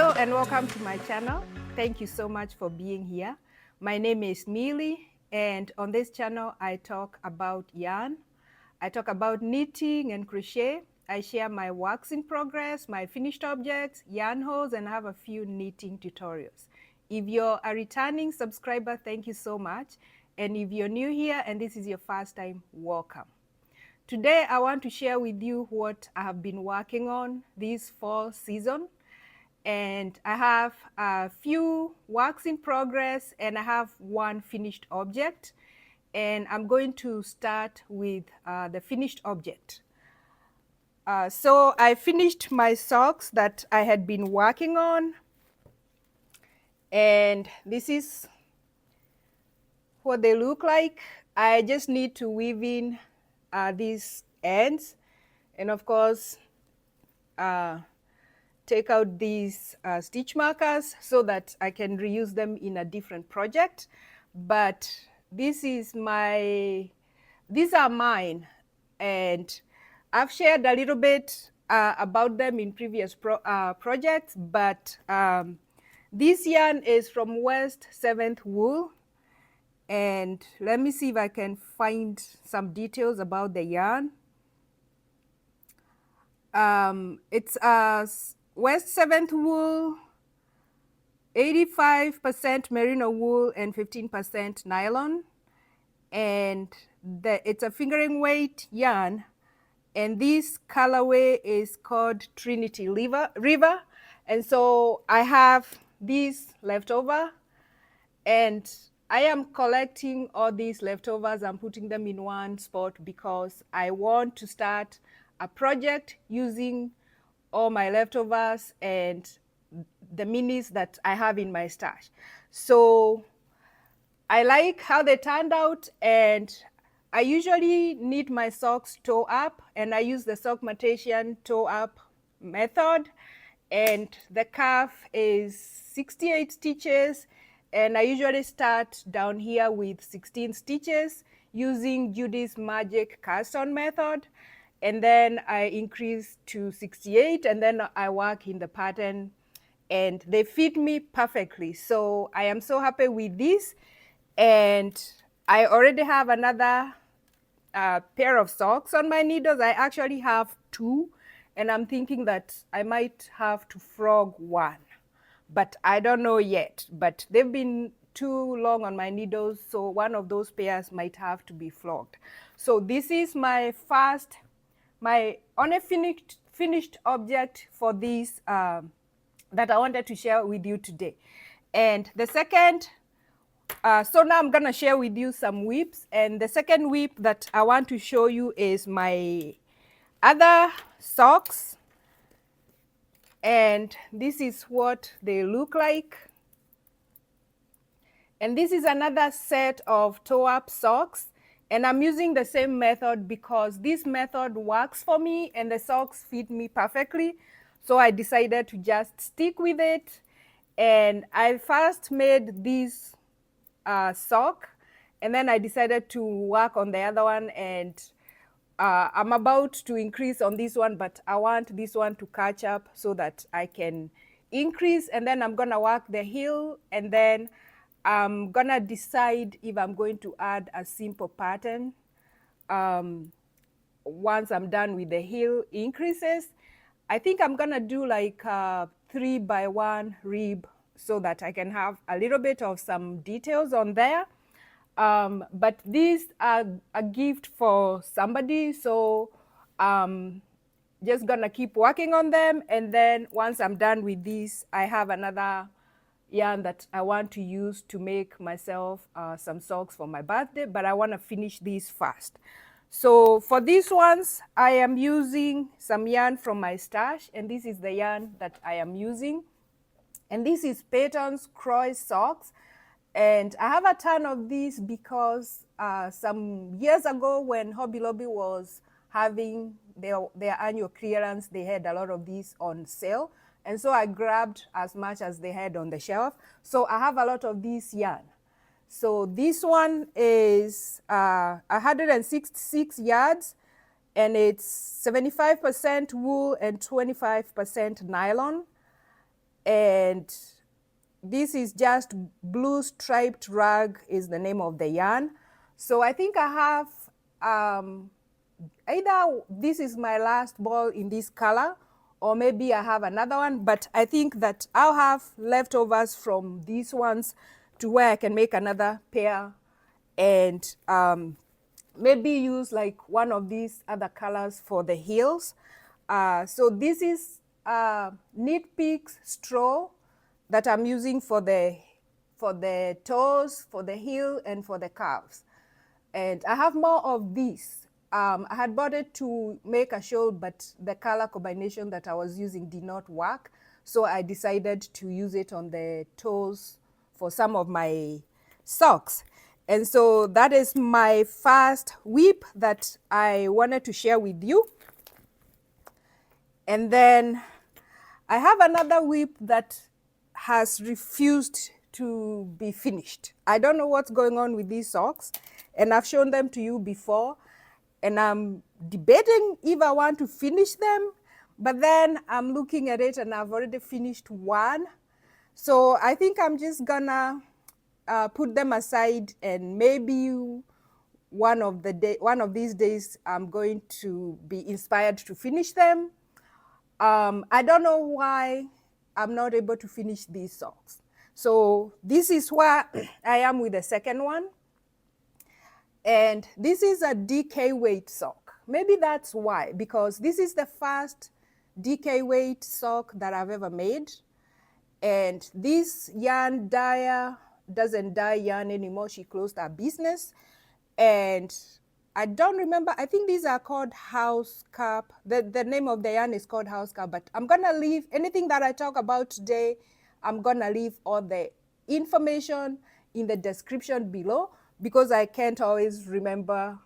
Hello and welcome to my channel. Thank you so much for being here. My name is Millie, and on this channel I talk about yarn. I talk about knitting and crochet. I share my works in progress, my finished objects, yarn hauls, and I have a few knitting tutorials. If you're a returning subscriber, thank you so much. And if you're new here and this is your first time, welcome. Today I want to share with you what I have been working on this fall season. And I have a few works in progress and I have one finished object. And I'm going to start with the finished object. So I finished my socks that I had been working on. And this is what they look like. I just need to weave in these ends. And of course, take out these stitch markers so that I can reuse them in a different project. But these are mine, and I've shared a little bit about them in previous projects, but this yarn is from West 7th Wool, and let me see if I can find some details about the yarn. It's West 7th Wool, 85% merino wool and 15% nylon, and it's a fingering weight yarn, and this colorway is called Trinity River. And so I have these leftover, and I am collecting all these leftovers and putting them in one spot because I want to start a project using all my leftovers and the minis that I have in my stash. So I like how they turned out, and I usually knit my socks toe up, and I use the Sock Matasian toe up method, and the calf is 68 stitches, and I usually start down here with 16 stitches using Judy's Magic cast on method, and then I increase to 68, and then I work in the pattern, and they fit me perfectly. So I am so happy with this, and I already have another pair of socks on my needles. I actually have two, and I'm thinking that I might have to frog one, but I don't know yet. But they've been too long on my needles, so one of those pairs might have to be flogged. So this is my only finished object for this that I wanted to share with you today. And the second, so now I'm gonna share with you some whips, and the second whip that I want to show you is my other socks, and this is what they look like. And this is another set of toe-up socks, and I'm using the same method because this method works for me and the socks fit me perfectly. So I decided to just stick with it. And I first made this sock, and then I decided to work on the other one, and I'm about to increase on this one, but I want this one to catch up so that I can increase, and then I'm gonna work the heel, and then I'm gonna decide if I'm going to add a simple pattern once I'm done with the heel increases. I think I'm gonna do like a 3x1 rib so that I can have a little bit of some details on there. But these are a gift for somebody, so just gonna keep working on them, and then once I'm done with this, I have another yarn that I want to use to make myself some socks for my birthday, but I want to finish these first. So for these ones, I am using some yarn from my stash, and this is the yarn that I am using. And this is Peyton's Croy socks, and I have a ton of these because some years ago when Hobby Lobby was having their annual clearance, they had a lot of these on sale. And so I grabbed as much as they had on the shelf. So I have a lot of this yarn. So this one is 166 yards, and it's 75% wool and 25% nylon. And this is just blue striped rag is the name of the yarn. So I think I have either this is my last ball in this color, or maybe I have another one, but I think that I'll have leftovers from these ones to where I can make another pair, and maybe use like one of these other colors for the heels. So this is Knit Picks straw that I'm using for the toes, for the heel, and for the calves. And I have more of these. I had bought it to make a shawl, but the color combination that I was using did not work. So I decided to use it on the toes for some of my socks. And so that is my first whip that I wanted to share with you. And then I have another whip that has refused to be finished. I don't know what's going on with these socks, and I've shown them to you before, and I'm debating if I want to finish them, but then I'm looking at it and I've already finished one. So I think I'm just gonna put them aside, and maybe one of these days I'm going to be inspired to finish them. I don't know why I'm not able to finish these socks. So this is where I am with the second one. And this is a DK weight sock. Maybe that's why, because this is the first DK weight sock that I've ever made. And this yarn dyer doesn't dye yarn anymore. She closed her business. And I don't remember, I think these are called house cap. The name of the yarn is called house cap, but I'm gonna leave anything that I talk about today, I'm gonna leave all the information in the description below, because I can't always remember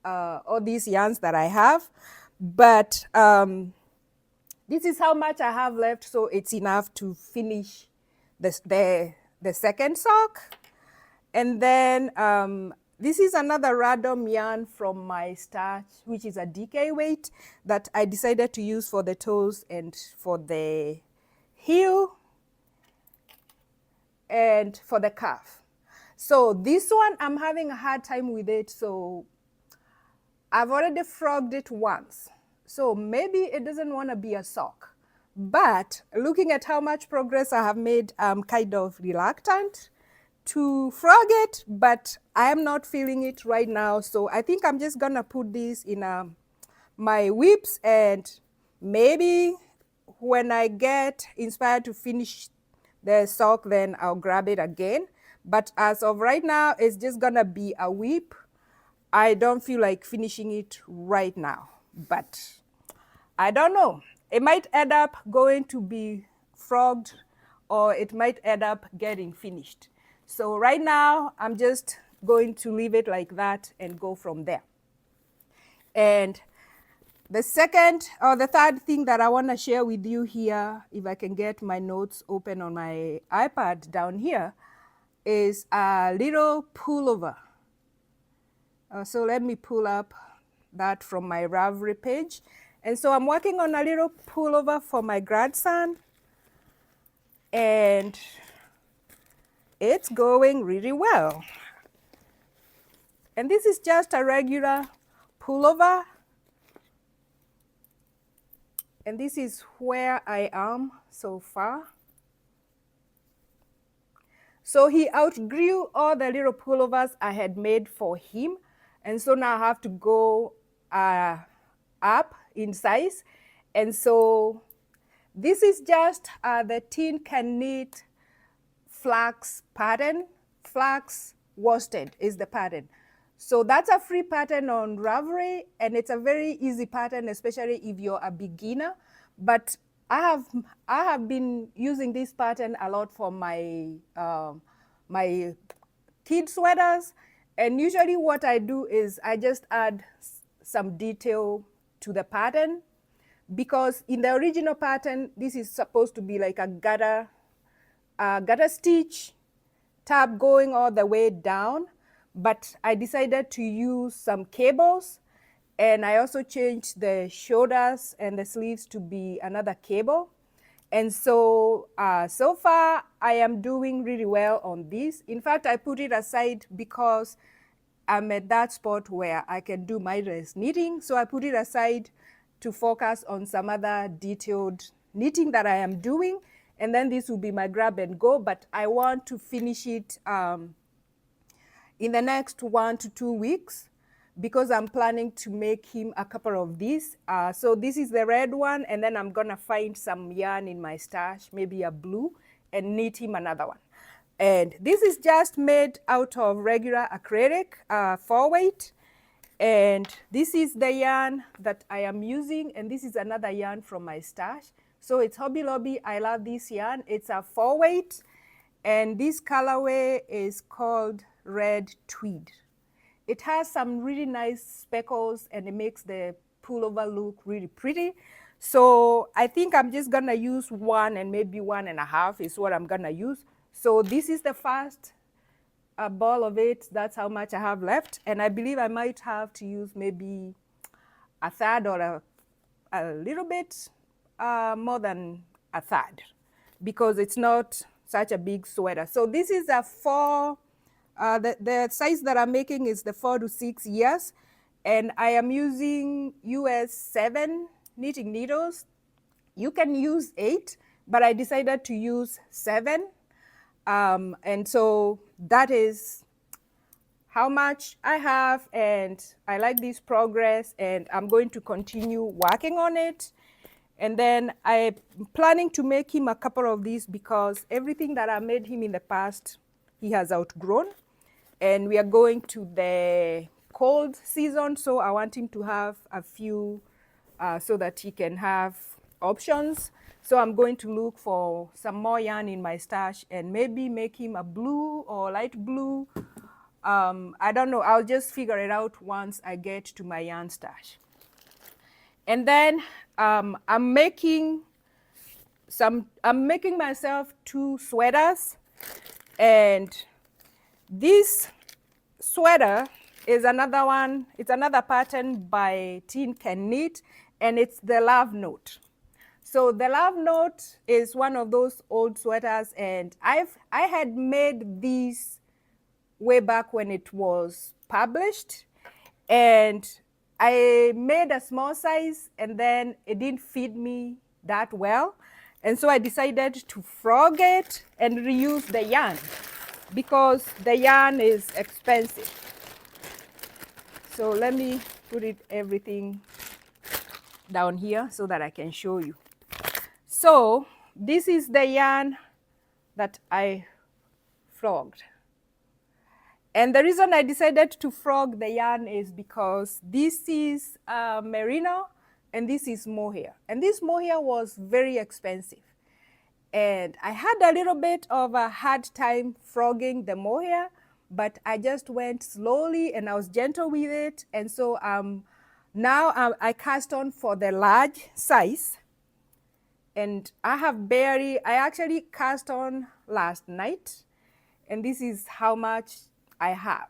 all these yarns that I have. But this is how much I have left, so it's enough to finish the second sock. And then this is another random yarn from my stash, which is a DK weight that I decided to use for the toes and for the heel and for the calf. So this one, I'm having a hard time with it. So I've already frogged it once. So maybe it doesn't want to be a sock. But looking at how much progress I have made, I'm kind of reluctant to frog it, but I am not feeling it right now. So I think I'm just gonna put this in my whips, and maybe when I get inspired to finish the sock, then I'll grab it again. But as of right now, it's just gonna be a whip. I don't feel like finishing it right now, but I don't know. It might end up going to be frogged, or it might end up getting finished. So right now, I'm just going to leave it like that and go from there. And the second or the third thing that I want to share with you here, if I can get my notes open on my iPad down here, is a little pullover. So let me pull up that from my Ravelry page. And so I'm working on a little pullover for my grandson, and it's going really well. And this is just a regular pullover. And this is where I am so far. So he outgrew all the little pullovers I had made for him. And so now I have to go up in size. And so this is just the Tin Can Knit Flax pattern. Flax worsted is the pattern. So that's a free pattern on Ravelry, and it's a very easy pattern, especially if you're a beginner. But I have been using this pattern a lot for my my kid sweaters, and usually what I do is I just add some detail to the pattern, because in the original pattern this is supposed to be like a gutter stitch tab going all the way down, but I decided to use some cables, and I also changed the shoulders and the sleeves to be another cable. And so, so far, I am doing really well on this. In fact, I put it aside because I'm at that spot where I can do mindless knitting. So I put it aside to focus on some other detailed knitting that I am doing. And then this will be my grab and go, but I want to finish it in the next 1 to 2 weeks because I'm planning to make him a couple of these. So this is the red one, and then I'm gonna find some yarn in my stash, maybe a blue, and knit him another one. And this is just made out of regular acrylic 4-weight. And this is the yarn that I am using, and this is another yarn from my stash. So it's Hobby Lobby. I love this yarn. It's a 4-weight, and this colorway is called Red Tweed. It has some really nice speckles, and it makes the pullover look really pretty. So I think I'm just gonna use 1 and maybe 1.5 is what I'm gonna use. So this is the first ball of it. That's how much I have left. And I believe I might have to use maybe a third or a little bit more than a third because it's not such a big sweater. So this is a 4, the size that I'm making is the 4 to 6 years. And I am using US 7 knitting needles. You can use 8, but I decided to use 7. And so that is how much I have, and I like this progress, and I'm going to continue working on it. And then I'm planning to make him a couple of these because everything that I made him in the past, he has outgrown. And we are going to the cold season, so I want him to have a few so that he can have options. So I'm going to look for some more yarn in my stash and maybe make him a blue or light blue. I don't know, I'll just figure it out once I get to my yarn stash. And then I'm making myself 2 sweaters, and this sweater is another one. It's another pattern by Tin Can Knit, and it's the Love Note. So the Love Note is one of those old sweaters, and I had made these way back when it was published, and I made a small size, and then it didn't fit me that well. And so I decided to frog it and reuse the yarn because the yarn is expensive. So let me put everything down here so that I can show you. So this is the yarn that I frogged. And the reason I decided to frog the yarn is because this is merino and this is mohair. And this mohair was very expensive. And I had a little bit of a hard time frogging the mohair, but I just went slowly and I was gentle with it. And so now I cast on for the large size. And I actually cast on last night. And this is how much I have.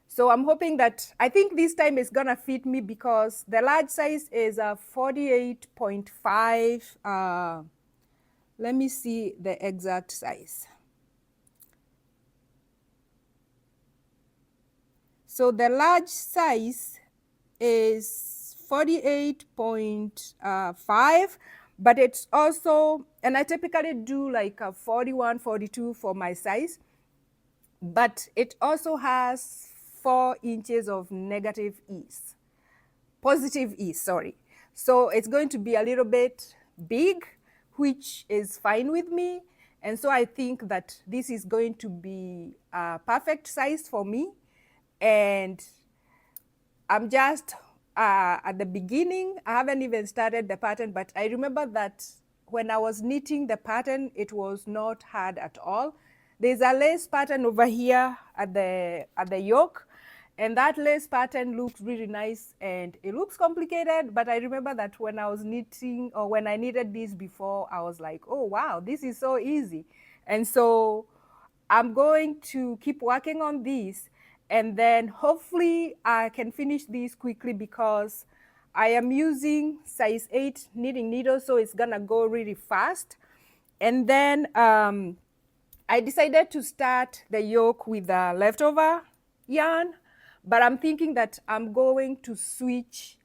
So I'm hoping that, I think this time it's gonna fit me because the large size is a 48.5. Let me see the exact size. So the large size is 48.5, but it's also, and I typically do like a 41, 42 for my size, but it also has 4 inches of positive ease, sorry. So it's going to be a little bit big, which is fine with me. And so I think that this is going to be a perfect size for me. And I'm just at the beginning. I haven't even started the pattern, but I remember that when I was knitting the pattern, it was not hard at all. There's a lace pattern over here at the yoke, and that lace pattern looks really nice and it looks complicated, but I remember that when I was knitting, or when I knitted this before, I was like, oh wow, this is so easy. And so I'm going to keep working on this, and then hopefully I can finish this quickly because I am using size 8 knitting needles, so it's gonna go really fast. And then I decided to start the yoke with the leftover yarn, but I'm thinking that I'm going to switch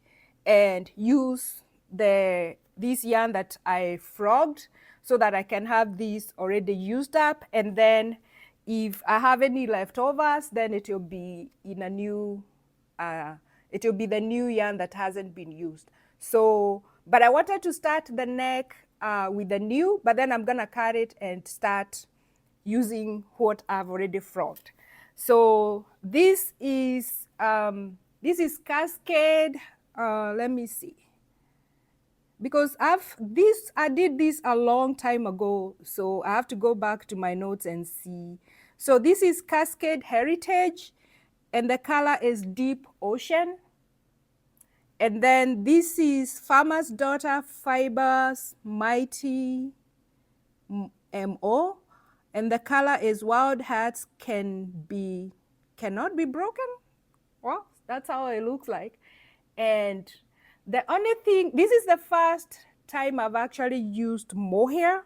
and use this yarn that I frogged so that I can have this already used up, and then if I have any leftovers, then it will be in a new, it will be the new yarn that hasn't been used. So, but I wanted to start the neck with the new, but then I'm gonna cut it and start using what I've already frogged. So this is Cascade. Let me see, because I did this a long time ago, so I have to go back to my notes and see. So this is Cascade Heritage, and the color is Deep Ocean. And then this is Farmer's Daughter Fibers Mighty MO, and the color is Wild Hearts Cannot Be Broken. Well, that's how it looks like. And the only thing, this is the first time I've actually used mohair.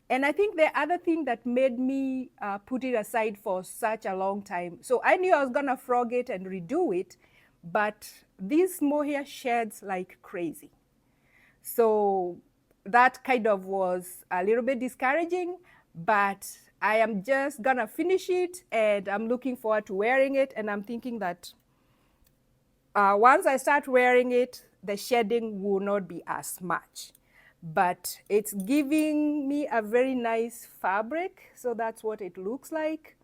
And I think the other thing that made me put it aside for such a long time, so I knew I was gonna frog it and redo it, but this mohair sheds like crazy. So that kind of was a little bit discouraging, but I am just gonna finish it, and I'm looking forward to wearing it, and I'm thinking that once I start wearing it, the shedding will not be as much. But it's giving me a very nice fabric, so that's what it looks like.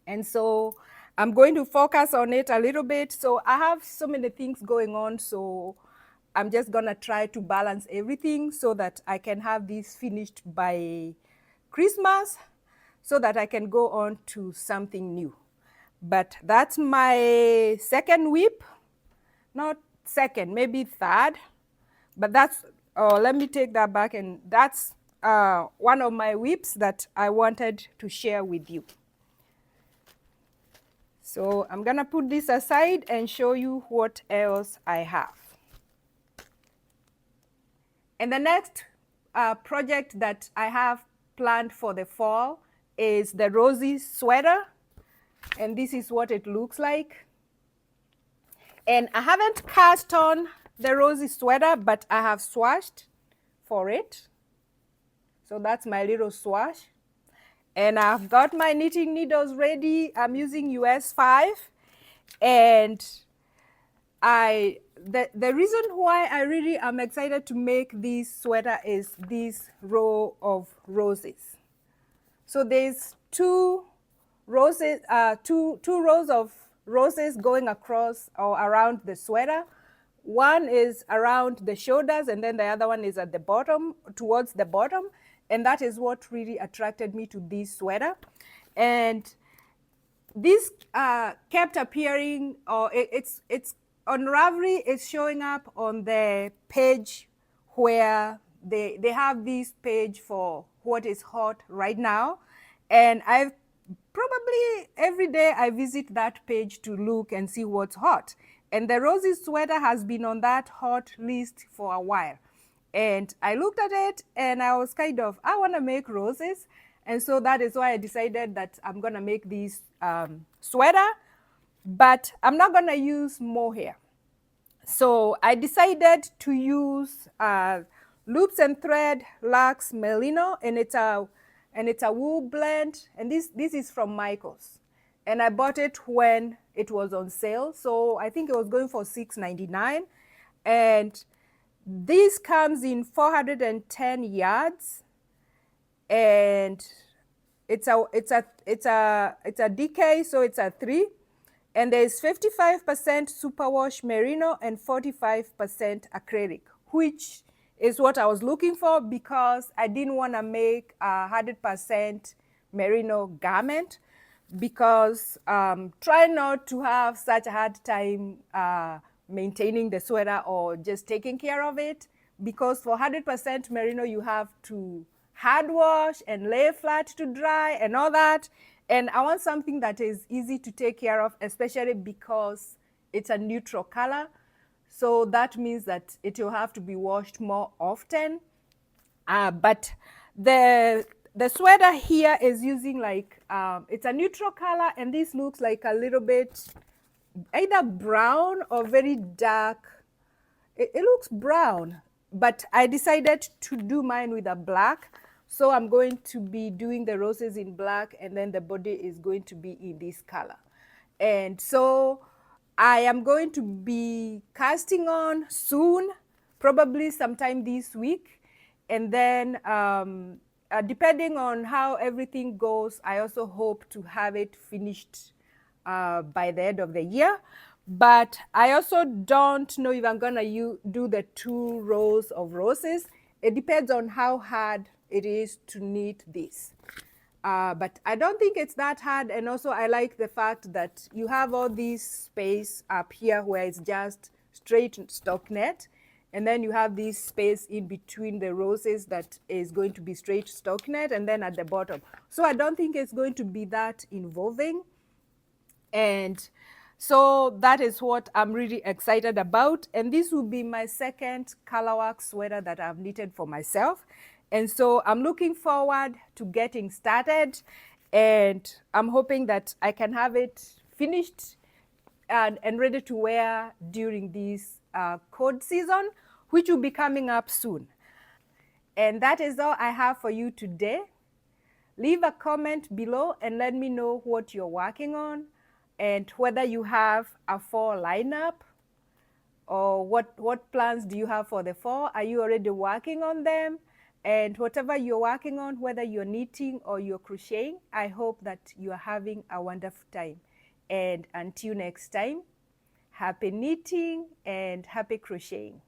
And so I'm going to focus on it a little bit. So I have so many things going on, so I'm just gonna try to balance everything so that I can have this finished by Christmas, so that I can go on to something new. But that's my second whip, not second, maybe third, but that's, oh, let me take that back, and that's one of my whips that I wanted to share with you. So I'm gonna put this aside and show you what else I have. And the next project that I have planned for the fall is the Rosie sweater, and this is what it looks like. And I haven't cast on the Rosie sweater, but I have swatched for it. So that's my little swatch. And I've got my knitting needles ready. I'm using US 5. And the reason why I really am excited to make this sweater is this row of roses. So there's two rows of roses going across or around the sweater. One is around the shoulders, and then the other one is at the bottom, towards the bottom. And that is what really attracted me to this sweater. And this kept appearing, or it's on Ravelry, it's showing up on the page where they have this page for what is hot right now. And I've probably every day I visit that page to look and see what's hot. And the Rosie sweater has been on that hot list for a while. And I looked at it and I was kind of, I want to make roses. And so that is why I decided that I'm going to make this sweater, but I'm not going to use mohair. So I decided to use Loops and Thread Luxe Merino, and it's a wool blend. And this is from Michaels. And I bought it when it was on sale. So I think it was going for $6.99. And this comes in 410 yards, and it's a DK, so it's a 3, and there's 55% superwash merino and 45% acrylic, which is what I was looking for because I didn't want to make a 100% merino garment, because trying not to have such a hard time maintaining the sweater or just taking care of it, because for 100% merino you have to hard wash and lay flat to dry and all that, and I want something that is easy to take care of, especially because it's a neutral color. So that means that it will have to be washed more often. But the sweater here is using like, it's a neutral color, and this looks like a little bit either brown or very dark. It looks brown, but I decided to do mine with a black. So I'm going to be doing the roses in black, and then the body is going to be in this color. And so I am going to be casting on soon, probably sometime this week. And then depending on how everything goes, I also hope to have it finished by the end of the year. But I also don't know if I'm gonna do the 2 rows of roses. It depends on how hard it is to knit this. But I don't think it's that hard. And also I like the fact that you have all this space up here where it's just straight stockinette. And then you have this space in between the roses that is going to be straight stockinette, and then at the bottom. So I don't think it's going to be that involving. And so that is what I'm really excited about. And this will be my second colorwork sweater that I've knitted for myself. And so I'm looking forward to getting started. And I'm hoping that I can have it finished and ready to wear during this cold season, which will be coming up soon. And that is all I have for you today. Leave a comment below and let me know what you're working on, and whether you have a fall lineup, or what plans do you have for the fall. Are you already working on them? And whatever you're working on, whether you're knitting or you're crocheting, I hope that you are having a wonderful time. And until next time, happy knitting and happy crocheting.